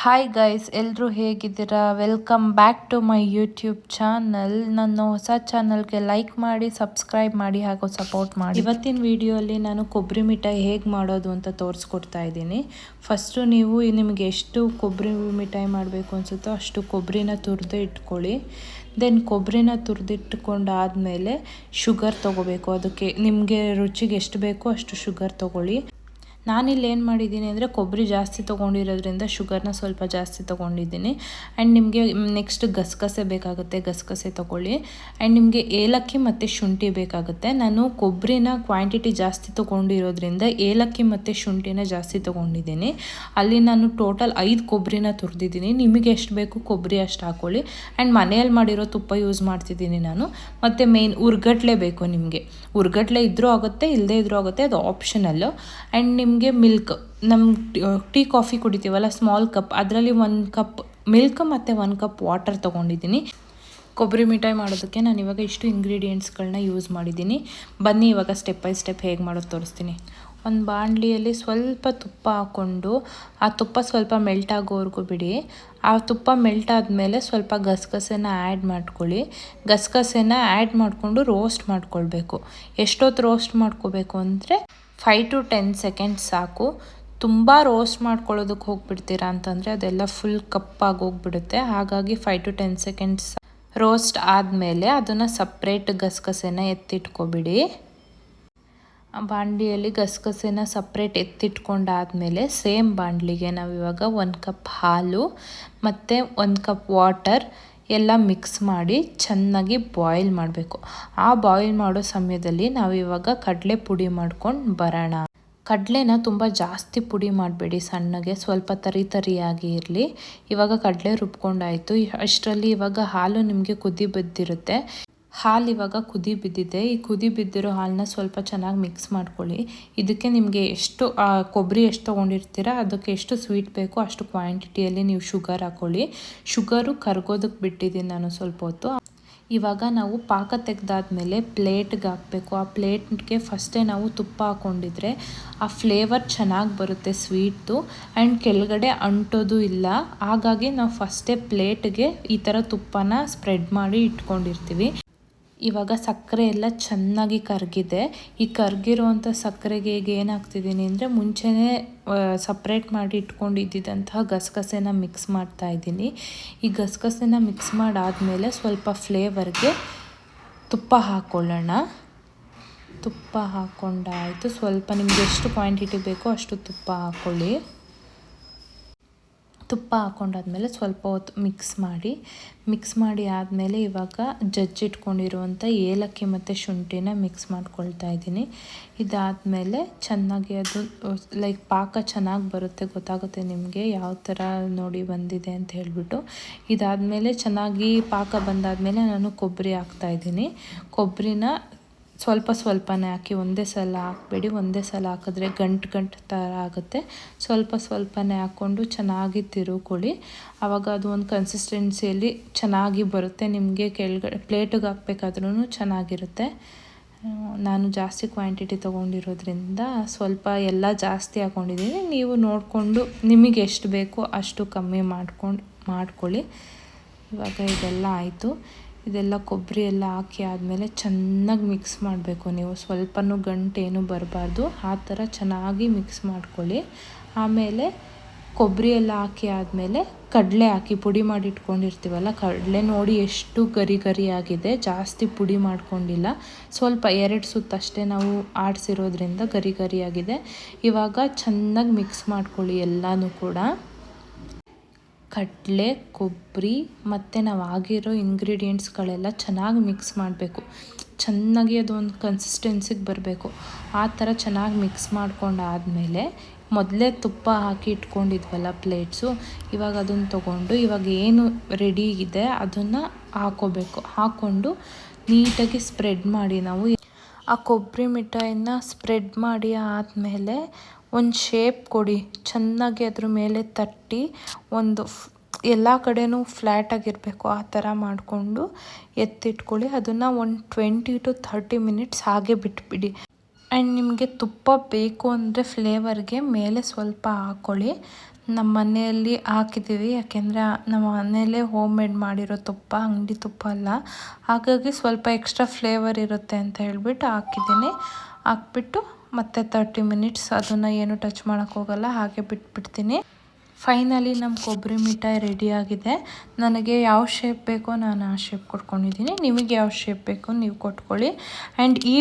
Hi guys, ಎಲ್ಲರೂ ಹೇಗಿದ್ದೀರಾ? Welcome back to my YouTube channel. ನನ್ನ ಹೊಸ ಚಾನಲ್ಗೆ ಲೈಕ್ ಮಾಡಿ, ಸಬ್ಸ್ಕ್ರೈಬ್ ಮಾಡಿ ಹಾಗೂ ಸಪೋರ್ಟ್ ಮಾಡಿ. ಇವತ್ತಿನ ವಿಡಿಯೋಲಿ ನಾನು ಕೊಬ್ಬರಿ ಮಿಠಾಯಿ ಹೇಗೆ ಮಾಡೋದು ಅಂತ ತೋರಿಸ್ಕೊಡ್ತಾ ಇದ್ದೀನಿ. ಫಸ್ಟು ನಿಮಗೆ ಎಷ್ಟು ಕೊಬ್ಬರಿ ಮಿಠಾಯಿ ಮಾಡಬೇಕು ಅನಿಸುತ್ತೋ ಅಷ್ಟು ಕೊಬ್ಬರಿನ ತುರಿದು ಇಟ್ಕೊಳ್ಳಿ. ದೆನ್ ಕೊಬ್ಬರಿನ ತುರಿದಿಟ್ಕೊಂಡಾದಮೇಲೆ ಶುಗರ್ ತೊಗೋಬೇಕು. ಅದಕ್ಕೆ ನಿಮಗೆ ರುಚಿಗೆ ಎಷ್ಟು ಬೇಕೋ ಅಷ್ಟು ಶುಗರ್ ತೊಗೊಳ್ಳಿ. ನಾನಿಲ್ಲಿ ಏನು ಮಾಡಿದ್ದೀನಿ ಅಂದರೆ ಕೊಬ್ಬರಿ ಜಾಸ್ತಿ ತೊಗೊಂಡಿರೋದ್ರಿಂದ ಶುಗರ್ನ ಸ್ವಲ್ಪ ಜಾಸ್ತಿ ತೊಗೊಂಡಿದ್ದೀನಿ. ಆ್ಯಂಡ್ ನಿಮಗೆ ನೆಕ್ಸ್ಟ್ ಗಸಗಸೆ ಬೇಕಾಗುತ್ತೆ, ಗಸಗಸೆ ತೊಗೊಳ್ಳಿ. ಆ್ಯಂಡ್ ನಿಮಗೆ ಏಲಕ್ಕಿ ಮತ್ತು ಶುಂಠಿ ಬೇಕಾಗುತ್ತೆ. ನಾನು ಕೊಬ್ಬರಿನ ಕ್ವಾಂಟಿಟಿ ಜಾಸ್ತಿ ತೊಗೊಂಡಿರೋದ್ರಿಂದ ಏಲಕ್ಕಿ ಮತ್ತು ಶುಂಠಿನ ಜಾಸ್ತಿ ತೊಗೊಂಡಿದ್ದೀನಿ. ಅಲ್ಲಿ ನಾನು ಟೋಟಲ್ 5 ಕೊಬ್ಬರಿನ ತುರಿದಿದ್ದೀನಿ. ನಿಮಗೆ ಎಷ್ಟು ಬೇಕು ಕೊಬ್ಬರಿ ಅಷ್ಟು ಹಾಕ್ಕೊಳ್ಳಿ. ಆ್ಯಂಡ್ ಮನೆಯಲ್ಲಿ ಮಾಡಿರೋ ತುಪ್ಪ ಯೂಸ್ ಮಾಡ್ತಿದ್ದೀನಿ ನಾನು. ಮತ್ತು ಮೇನ್ ಉರ್ಗಡ್ಲೆ ಬೇಕು ನಿಮಗೆ. ಉರ್ಗಡ್ಲೆ ಇದ್ದರೂ ಆಗುತ್ತೆ, ಇಲ್ಲದೇ ಇದ್ರೂ ಆಗುತ್ತೆ, ಅದು ಆಪ್ಷನಲ್ಲು. ಆ್ಯಂಡ್ ನಿಮಗೆ ಮಿಲ್ಕ್, ನಮ್ಮ ಟೀ ಕಾಫಿ ಕುಡಿತೀವಲ್ಲ ಸ್ಮಾಲ್ ಕಪ್, ಅದರಲ್ಲಿ 1 ಕಪ್ ಮಿಲ್ಕ್ ಮತ್ತು 1 ಕಪ್ ವಾಟರ್ ತೊಗೊಂಡಿದ್ದೀನಿ. ಕೊಬ್ಬರಿ ಮಿಠಾಯಿ ಮಾಡೋದಕ್ಕೆ ನಾನು ಇವಾಗ ಇಷ್ಟು ಇಂಗ್ರೀಡಿಯೆಂಟ್ಸ್ಗಳನ್ನ ಯೂಸ್ ಮಾಡಿದ್ದೀನಿ. ಬನ್ನಿ ಇವಾಗ ಸ್ಟೆಪ್ ಬೈ ಸ್ಟೆಪ್ ಹೇಗೆ ಮಾಡೋದು ತೋರಿಸ್ತೀನಿ. ಒಂದು ಬಾಣಲಿಯಲ್ಲಿ ಸ್ವಲ್ಪ ತುಪ್ಪ ಹಾಕ್ಕೊಂಡು ಆ ತುಪ್ಪ ಸ್ವಲ್ಪ ಮೆಲ್ಟ್ ಆಗೋವರೆಗೂ ಬಿಡಿ. ಆ ತುಪ್ಪ ಮೆಲ್ಟ್ ಆದಮೇಲೆ ಸ್ವಲ್ಪ ಗಸಗಸೆನ ಆ್ಯಡ್ ಮಾಡ್ಕೊಳ್ಳಿ. ಗಸಗಸೆನ ಆ್ಯಡ್ ಮಾಡಿಕೊಂಡು ರೋಸ್ಟ್ ಮಾಡ್ಕೊಳ್ಬೇಕು. ಎಷ್ಟೊತ್ತು ರೋಸ್ಟ್ ಮಾಡ್ಕೋಬೇಕು ಅಂದರೆ 5 to 10 ಸೆಕೆಂಡ್ಸ್ ಸಾಕು. ತುಂಬ ರೋಸ್ಟ್ ಮಾಡ್ಕೊಳ್ಳೋದಕ್ಕೆ ಹೋಗ್ಬಿಡ್ತೀರಾ ಅಂತಂದರೆ ಅದೆಲ್ಲ ಫುಲ್ ಕಪ್ಪಾಗಿ ಹೋಗ್ಬಿಡುತ್ತೆ. ಹಾಗಾಗಿ 5 to 10 ಸೆಕೆಂಡ್ಸ್ ರೋಸ್ಟ್ ಆದಮೇಲೆ ಅದನ್ನು ಸಪ್ರೇಟ್ ಗಸಗಸೆನ ಎತ್ತಿಟ್ಕೊಬಿಡಿ. ಬಾಣಲಿಯಲ್ಲಿ ಗಸಗಸೆನ ಸಪ್ರೇಟ್ ಎತ್ತಿಟ್ಕೊಂಡಾದಮೇಲೆ ಸೇಮ್ ಬಾಣಲಿಗೆ ನಾವಿವಾಗ 1 ಕಪ್ ಹಾಲು ಮತ್ತು 1 ಕಪ್ ವಾಟರ್ ಎಲ್ಲ ಮಿಕ್ಸ್ ಮಾಡಿ ಚೆನ್ನಾಗಿ ಬಾಯ್ಲ್ ಮಾಡಬೇಕು. ಆ ಬಾಯ್ಲ್ ಮಾಡೋ ಸಮಯದಲ್ಲಿ ನಾವಿವಾಗ ಕಡಲೆ ಪುಡಿ ಮಾಡ್ಕೊಂಡು ಬರೋಣ. ಕಡಲೆನ ತುಂಬ ಜಾಸ್ತಿ ಪುಡಿ ಮಾಡಬೇಡಿ, ಸಣ್ಣಗೆ ಸ್ವಲ್ಪ ತರಿಯಾಗಿ ಇರಲಿ. ಇವಾಗ ಕಡಲೆ ರುಬ್ಕೊಂಡಾಯಿತು. ಅಷ್ಟರಲ್ಲಿ ಇವಾಗ ಹಾಲು ನಿಮಗೆ ಕುದಿ ಬಿದ್ದಿರುತ್ತೆ. ಹಾಲು ಇವಾಗ ಕುದಿ ಬಿದ್ದಿದೆ. ಈ ಕುದಿ ಬಿದ್ದಿರೋ ಹಾಲನ್ನ ಸ್ವಲ್ಪ ಚೆನ್ನಾಗಿ ಮಿಕ್ಸ್ ಮಾಡ್ಕೊಳ್ಳಿ. ಇದಕ್ಕೆ ನಿಮಗೆ ಎಷ್ಟು ಕೊಬ್ಬರಿ ಎಷ್ಟು ತೊಗೊಂಡಿರ್ತೀರ ಅದಕ್ಕೆ ಎಷ್ಟು ಸ್ವೀಟ್ ಬೇಕೋ ಅಷ್ಟು ಕ್ವಾಂಟಿಟಿಯಲ್ಲಿ ನೀವು ಶುಗರ್ ಹಾಕ್ಕೊಳ್ಳಿ. ಶುಗರು ಕರ್ಗೋದಕ್ಕೆ ಬಿಟ್ಟಿದ್ದೀನಿ ನಾನು ಸ್ವಲ್ಪ ಹೊತ್ತು. ಇವಾಗ ನಾವು ಪಾಕ ತೆಗೆದಾದ್ಮೇಲೆ ಪ್ಲೇಟ್ಗೆ ಹಾಕಬೇಕು. ಆ ಪ್ಲೇಟ್ಗೆ ಫಸ್ಟೇ ನಾವು ತುಪ್ಪ ಹಾಕ್ಕೊಂಡಿದ್ರೆ ಆ ಫ್ಲೇವರ್ ಚೆನ್ನಾಗಿ ಬರುತ್ತೆ ಸ್ವೀಟ್ದು. ಆ್ಯಂಡ್ ಕೆಳಗಡೆ ಅಂಟೋದು ಇಲ್ಲ. ಹಾಗಾಗಿ ನಾವು ಫಸ್ಟೇ ಪ್ಲೇಟ್ಗೆ ಈ ಥರ ತುಪ್ಪನ ಸ್ಪ್ರೆಡ್ ಮಾಡಿ ಇಟ್ಕೊಂಡಿರ್ತೀವಿ. ಇವಾಗ ಸಕ್ಕರೆ ಎಲ್ಲ ಚೆನ್ನಾಗಿ ಕರಗಿದೆ. ಈ ಕರಗಿರುವಂಥ ಸಕ್ಕರೆಗೆ ಈಗ ಏನಾಗ್ತಿದ್ದೀನಿ ಅಂದರೆ ಮುಂಚೆನೇ ಸಪ್ರೇಟ್ ಮಾಡಿ ಇಟ್ಕೊಂಡಿದ್ದಂತಹ ಗಸಗಸೆನ ಮಿಕ್ಸ್ ಮಾಡ್ತಾ ಇದ್ದೀನಿ. ಈ ಗಸಗಸೆನ ಮಿಕ್ಸ್ ಮಾಡಾದಮೇಲೆ ಸ್ವಲ್ಪ ಫ್ಲೇವರ್ಗೆ ತುಪ್ಪ ಹಾಕ್ಕೊಳ್ಳೋಣ. ತುಪ್ಪ ಹಾಕ್ಕೊಂಡಾಯಿತು. ಸ್ವಲ್ಪ ನಿಮಗೆ ಎಷ್ಟು ಕ್ವಾಂಟಿಟಿ ಬೇಕೋ ಅಷ್ಟು ತುಪ್ಪ ಹಾಕ್ಕೊಳ್ಳಿ. ತುಪ್ಪ ಹಾಕ್ಕೊಂಡಾದ್ಮೇಲೆ ಸ್ವಲ್ಪ ಹೊತ್ತು ಮಿಕ್ಸ್ ಮಾಡಿ ಆದಮೇಲೆ ಇವಾಗ ಜಜ್ಜಿಟ್ಕೊಂಡಿರುವಂಥ ಏಲಕ್ಕಿ ಮತ್ತು ಶುಂಠಿನ ಮಿಕ್ಸ್ ಮಾಡ್ಕೊಳ್ತಾ ಇದ್ದೀನಿ. ಇದಾದಮೇಲೆ ಚೆನ್ನಾಗಿ ಅದು ಪಾಕ ಚೆನ್ನಾಗಿ ಬರುತ್ತೆ, ಗೊತ್ತಾಗುತ್ತೆ ನಿಮಗೆ ಯಾವ ಥರ ನೋಡಿ ಬಂದಿದೆ ಅಂತ ಹೇಳಿಬಿಟ್ಟು. ಇದಾದಮೇಲೆ ಚೆನ್ನಾಗಿ ಪಾಕ ಬಂದಾದಮೇಲೆ ನಾನು ಕೊಬ್ಬರಿ ಹಾಕ್ತಾಯಿದ್ದೀನಿ. ಕೊಬ್ಬರಿನ ಸ್ವಲ್ಪನೇ ಹಾಕಿ, ಒಂದೇ ಸಲ ಹಾಕಬೇಡಿ. ಒಂದೇ ಸಲ ಹಾಕಿದ್ರೆ ಗಂಟು ಥರ ಆಗುತ್ತೆ. ಸ್ವಲ್ಪನೇ ಹಾಕ್ಕೊಂಡು ಚೆನ್ನಾಗಿ ತಿರುಕೊಳ್ಳಿ. ಆವಾಗ ಅದು ಒಂದು ಕನ್ಸಿಸ್ಟೆನ್ಸಿಯಲ್ಲಿ ಚೆನ್ನಾಗಿ ಬರುತ್ತೆ. ನಿಮಗೆ ಕೆಳಗಡೆ ಪ್ಲೇಟಿಗೆ ಹಾಕ್ಬೇಕಾದ್ರೂ ಚೆನ್ನಾಗಿರುತ್ತೆ. ನಾನು ಜಾಸ್ತಿ ಕ್ವಾಂಟಿಟಿ ತೊಗೊಂಡಿರೋದ್ರಿಂದ ಸ್ವಲ್ಪ ಎಲ್ಲ ಜಾಸ್ತಿ ಹಾಕ್ಕೊಂಡಿದ್ದೀನಿ. ನೀವು ನೋಡಿಕೊಂಡು ನಿಮಗೆ ಎಷ್ಟು ಬೇಕೋ ಅಷ್ಟು ಕಮ್ಮಿ ಮಾಡ್ಕೊಳ್ಳಿ. ಇವಾಗ ಇದೆಲ್ಲ ಆಯಿತು. ಇದೆಲ್ಲ ಕೊಬ್ಬರಿ ಎಲ್ಲ ಹಾಕಿ ಆದಮೇಲೆ ಚೆನ್ನಾಗಿ ಮಿಕ್ಸ್ ಮಾಡಬೇಕು. ನೀವು ಸ್ವಲ್ಪನೂ ಗಂಟೇನು ಬರಬಾರ್ದು. ಆ ಥರ ಚೆನ್ನಾಗಿ ಮಿಕ್ಸ್ ಮಾಡ್ಕೊಳ್ಳಿ. ಆಮೇಲೆ ಕೊಬ್ಬರಿ ಎಲ್ಲ ಹಾಕಿ ಆದಮೇಲೆ ಕಡಲೆ ಹಾಕಿ ಪುಡಿ ಮಾಡಿ ಇಟ್ಕೊಂಡಿರ್ತೀವಲ್ಲ, ಕಡಲೆ ನೋಡಿ ಎಷ್ಟು ಗರಿ ಆಗಿದೆ. ಜಾಸ್ತಿ ಪುಡಿ ಮಾಡ್ಕೊಂಡಿಲ್ಲ, ಸ್ವಲ್ಪ 2 ಸುತ್ತು ಅಷ್ಟೇ ನಾವು ಆಡಿಸಿರೋದ್ರಿಂದ ಗರಿ ಆಗಿದೆ. ಇವಾಗ ಚೆನ್ನಾಗಿ ಮಿಕ್ಸ್ ಮಾಡ್ಕೊಳ್ಳಿ ಎಲ್ಲನೂ ಕೂಡ. ಕಡಲೆ, ಕೊಬ್ಬರಿ ಮತ್ತು ನಾವು ಆಗಿರೋ ಇಂಗ್ರೀಡಿಯೆಂಟ್ಸ್ಗಳೆಲ್ಲ ಚೆನ್ನಾಗಿ ಮಿಕ್ಸ್ ಮಾಡಬೇಕು. ಚೆನ್ನಾಗಿ ಅದು ಒಂದು ಕನ್ಸಿಸ್ಟೆನ್ಸಿಗೆ ಬರಬೇಕು. ಆ ಥರ ಚೆನ್ನಾಗಿ ಮಿಕ್ಸ್ ಮಾಡ್ಕೊಂಡಾದಮೇಲೆ ಮೊದಲೇ ತುಪ್ಪ ಹಾಕಿ ಇಟ್ಕೊಂಡಿದ್ವಲ್ಲ ಪ್ಲೇಟ್ಸು, ಇವಾಗ ಅದನ್ನು ತೊಗೊಂಡು ಇವಾಗ ಏನು ರೆಡಿ ಇದೆ ಅದನ್ನು ಹಾಕ್ಕೋಬೇಕು. ಹಾಕ್ಕೊಂಡು ನೀಟಾಗಿ ಸ್ಪ್ರೆಡ್ ಮಾಡಿ ನಾವು ಆ ಕೊಬ್ಬರಿ ಮಿಠಾಯಿನ ಸ್ಪ್ರೆಡ್ ಮಾಡಿ ಆದಮೇಲೆ ಒಂದು ಶೇಪ್ ಕೊಡಿ. ಚೆನ್ನಾಗಿ ಅದ್ರ ಮೇಲೆ ತಟ್ಟಿ ಒಂದು ಎಲ್ಲ ಕಡೆನೂ ಫ್ಲ್ಯಾಟಾಗಿರಬೇಕು. ಆ ಥರ ಮಾಡಿಕೊಂಡು ಎತ್ತಿಟ್ಕೊಳ್ಳಿ. ಅದನ್ನು ಒಂದು 20 to 30 ಮಿನಿಟ್ಸ್ ಹಾಗೆ ಬಿಟ್ಬಿಡಿ. ಆ್ಯಂಡ್ ನಿಮಗೆ ತುಪ್ಪ ಬೇಕು ಅಂದರೆ ಫ್ಲೇವರ್ಗೆ ಮೇಲೆ ಸ್ವಲ್ಪ ಹಾಕ್ಕೊಳ್ಳಿ. ನಮ್ಮ ಮನೆಯಲ್ಲಿ ಹಾಕಿದ್ದೀವಿ, ಯಾಕೆಂದರೆ ನಮ್ಮ ಮನೆಯಲ್ಲೇ ಹೋಮ್ ಮೇಡ್ ಮಾಡಿರೋ ತುಪ್ಪ, ಅಂಗಡಿ ತುಪ್ಪ ಅಲ್ಲ. ಹಾಗಾಗಿ ಸ್ವಲ್ಪ ಎಕ್ಸ್ಟ್ರಾ ಫ್ಲೇವರ್ ಇರುತ್ತೆ ಅಂತ ಹೇಳ್ಬಿಟ್ಟು ಹಾಕಿದ್ದೀನಿ. ಹಾಕ್ಬಿಟ್ಟು ಮತ್ತೆ 30 ಮಿನಿಟ್ಸ್ ಅದನ್ನು ಏನು ಟಚ್ ಮಾಡೋಕ್ಕೋಗಲ್ಲ, ಹಾಗೆ ಬಿಟ್ಬಿಡ್ತೀನಿ. ಫೈನಲಿ ನಮ್ಮ ಕೊಬ್ಬರಿ ಮಿಠಾಯಿ ರೆಡಿಯಾಗಿದೆ. ನನಗೆ ಯಾವ ಶೇಪ್ ಬೇಕೋ ನಾನು ಆ ಶೇಪ್ ಕೊಟ್ಕೊಂಡಿದ್ದೀನಿ. ನಿಮಗೆ ಯಾವ ಶೇಪ್ ಬೇಕೋ ನೀವು ಕೊಟ್ಕೊಳ್ಳಿ. ಆ್ಯಂಡ್ ಈ